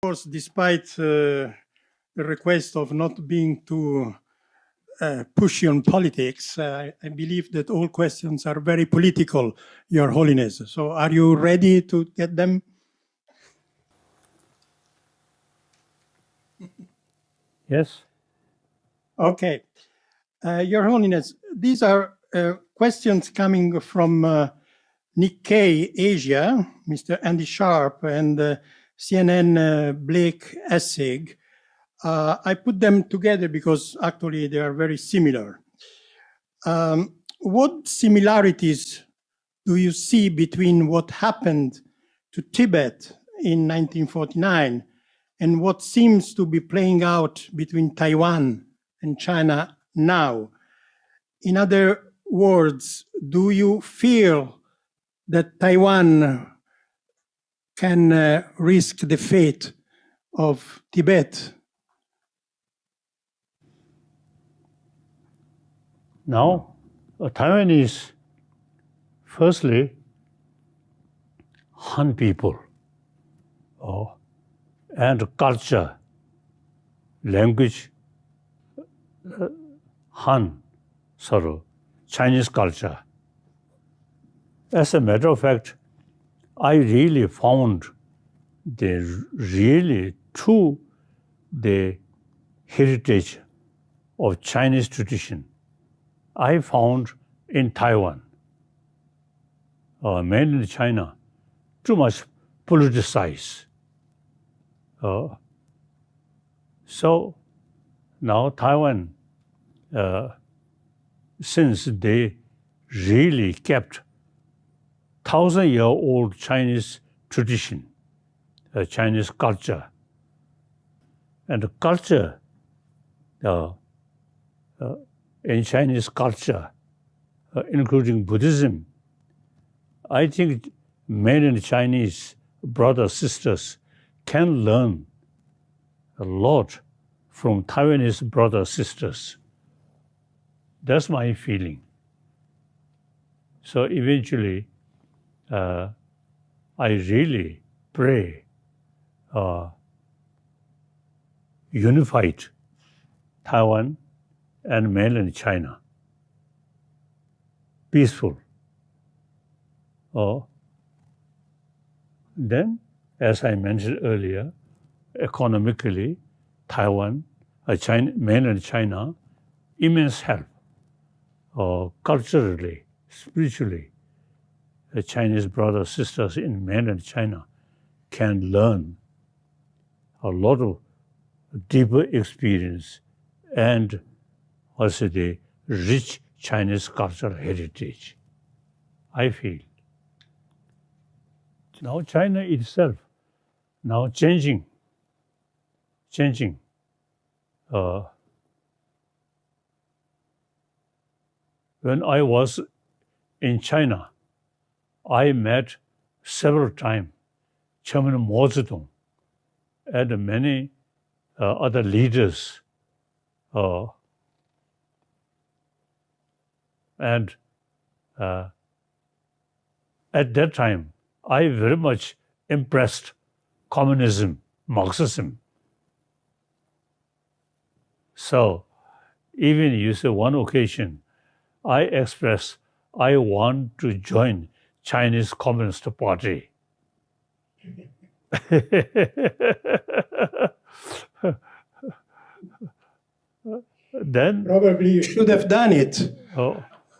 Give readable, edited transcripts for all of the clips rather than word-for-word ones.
course, despite the request of not being too pushy on politics, I believe that all questions are very political, Your Holiness. So are you ready to get them? Yes. Okay. Your Holiness, these are questions coming from Nikkei Asia, Mr. Andy Sharp, and CNN Blake Essig. I put them together because actually they are very similar. What similarities do you see between what happened to Tibet in 1949 and what seems to be playing out between Taiwan and China now? In other words, do you feel that Taiwan can risk the fate of Tibet? Now, Taiwan is firstly Han people, and culture, language, Han, Chinese culture. As a matter of fact, I really found the really true the heritage of Chinese tradition I found in Taiwan, mainly China, too much politicized. So now Taiwan, since they really kept 1,000-year-old Chinese tradition, Chinese culture, and the culture in Chinese culture, including Buddhism, I think many Chinese brothers, sisters can learn a lot from Taiwanese brothers, sisters. That's my feeling. So eventually, I really pray unified Taiwan and mainland China, peaceful. Then, as I mentioned earlier, economically, Taiwan, mainland China, immense help. Culturally, spiritually, the Chinese brothers, sisters in mainland China can learn a lot of deeper experience and also the rich Chinese cultural heritage, I feel. Now China itself, now changing. When I was in China, I met several times Chairman Mao Zedong and many other leaders. And at that time, I very much impressed communism, Marxism. So even you say one occasion, I expressed I want to join Chinese Communist Party. Then probably you should have done it.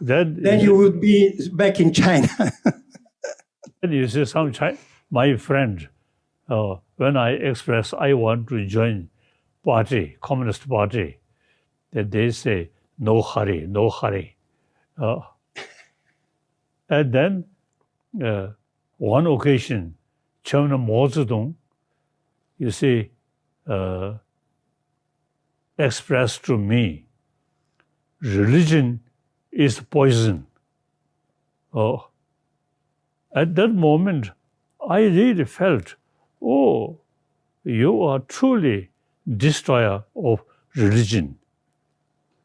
Then you would be back in China. Then you see my friend, when I express I want to join party, Communist Party, then they say, no hurry, no hurry. And then one occasion, Chairman Mao Zedong, you see, expressed to me, religion is poison. At that moment, I really felt, oh, you are truly destroyer of religion,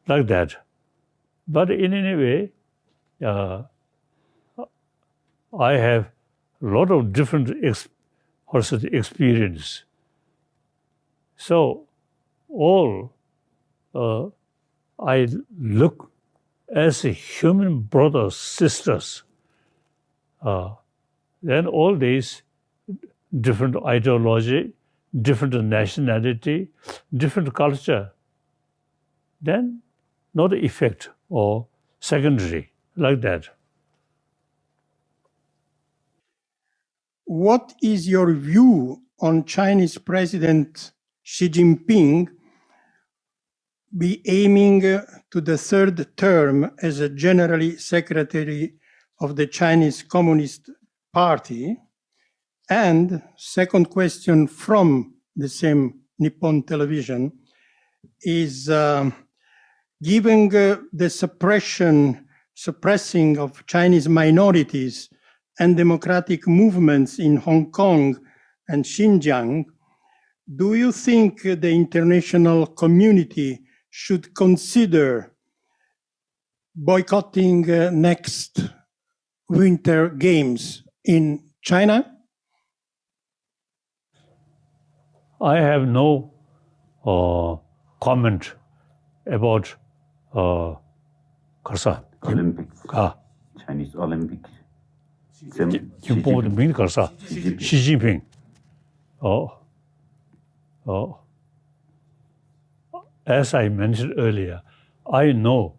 like that. But in any way, I have a lot of different experience So all I look as a human brothers, sisters. Then all these different ideology, different nationality, different culture, then not effect or secondary like that. What is your view on Chinese President Xi Jinping be aiming to the third term as a General Secretary of the Chinese Communist Party? And second question from the same Nippon television is given the suppressing of Chinese minorities and democratic movements in Hong Kong and Xinjiang, do you think the international community should consider boycotting next Winter Games in China? I have no comment about Olympics. Chinese Olympics. Xi Jinping. As I mentioned earlier, I know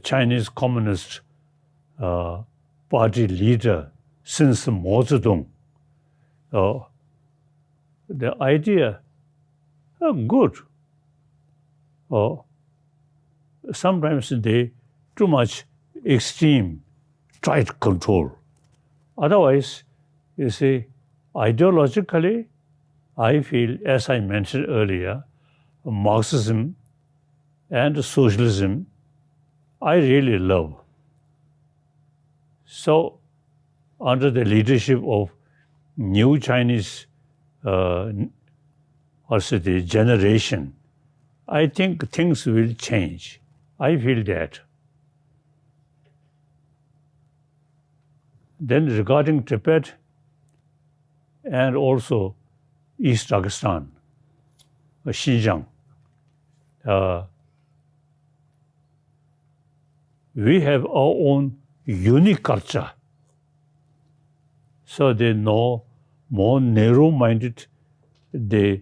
Chinese Communist Party leader since Mao Zedong. The idea, good. Sometimes they too much extreme, tight control. Otherwise, you see, ideologically, I feel, as I mentioned earlier, Marxism and socialism, I really love. So, under the leadership of new Chinese generation, I think things will change. I feel that. Then regarding Tibet and also East Dagestan, Xinjiang, we have our own unique culture. So they know more narrow-minded, the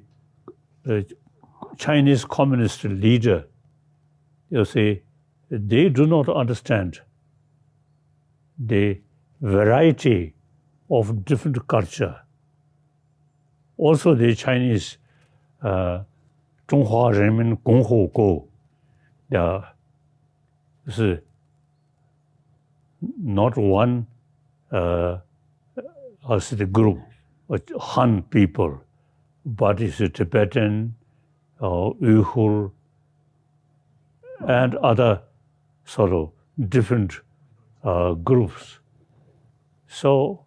Chinese communist leader, you see, they do not understand the variety of different culture. Also the Chinese 中华人民共和国 is not one as the group, Han people, but it's a Tibetan, Uyghur, and other sort of different groups. So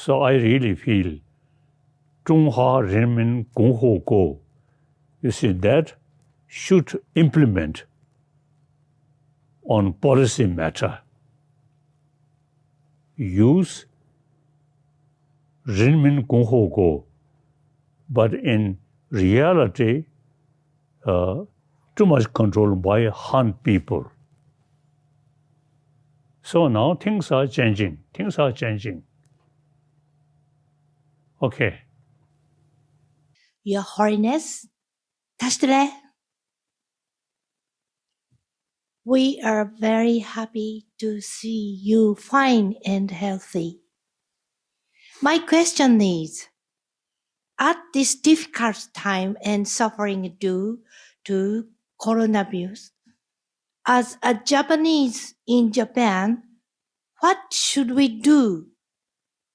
I really feel 中华人民共和国, you see, that should implement on policy matter. Use 人民共和国, but in reality, too much control by Han people. So now things are changing. Okay. Your Holiness, Tashtele, we are very happy to see you fine and healthy. My question is, at this difficult time and suffering due to coronavirus, as a Japanese in Japan, what should we do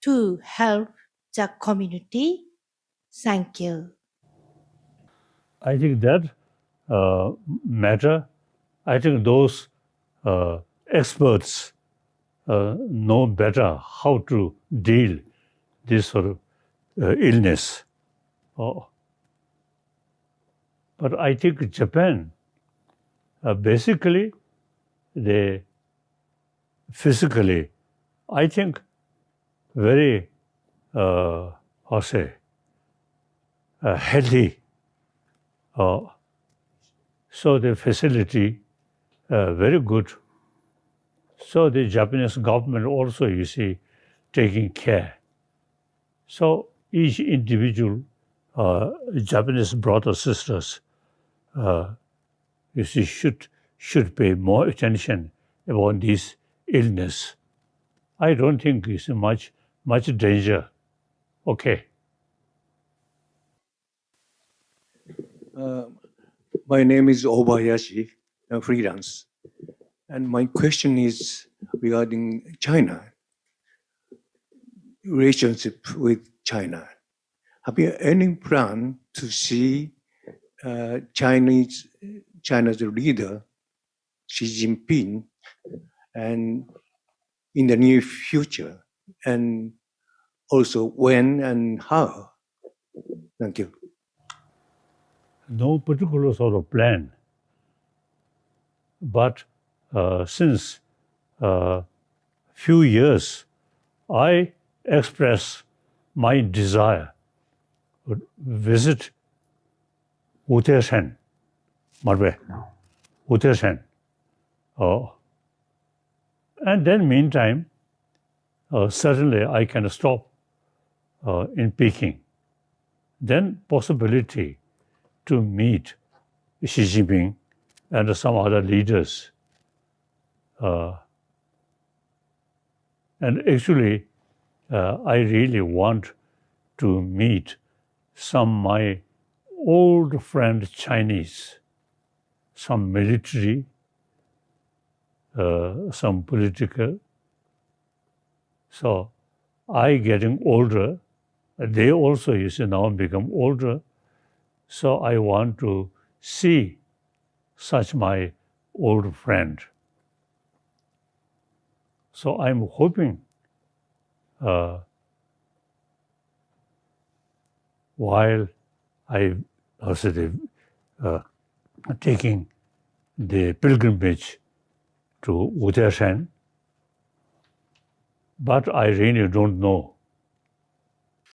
to help the community? Thank you. I think that matter, I think those experts know better how to deal this sort of illness. But I think Japan, basically, they physically, I think very, healthy. So the facility very good. So the Japanese government also, you see, taking care. So each individual Japanese brothers, sisters, you see, should pay more attention about this illness. I don't think it's much danger. Okay. My name is Obayashi, freelance. And my question is regarding China, relationship with China. Have you any plan to see China's leader, Xi Jinping, and in the near future? And also when and how? Thank you. No particular sort of plan. But since few years, I express my desire to visit Uteshan, Marbe, Uteshan. And then meantime, certainly I can stop in Peking. Then possibility to meet Xi Jinping and some other leaders. And actually, I really want to meet some my old friend Chinese, some military, some political. So I getting older, they also, you see, now become older. So I want to see such my old friend. So I'm hoping while I also taking the pilgrimage to Uteshan, but I really don't know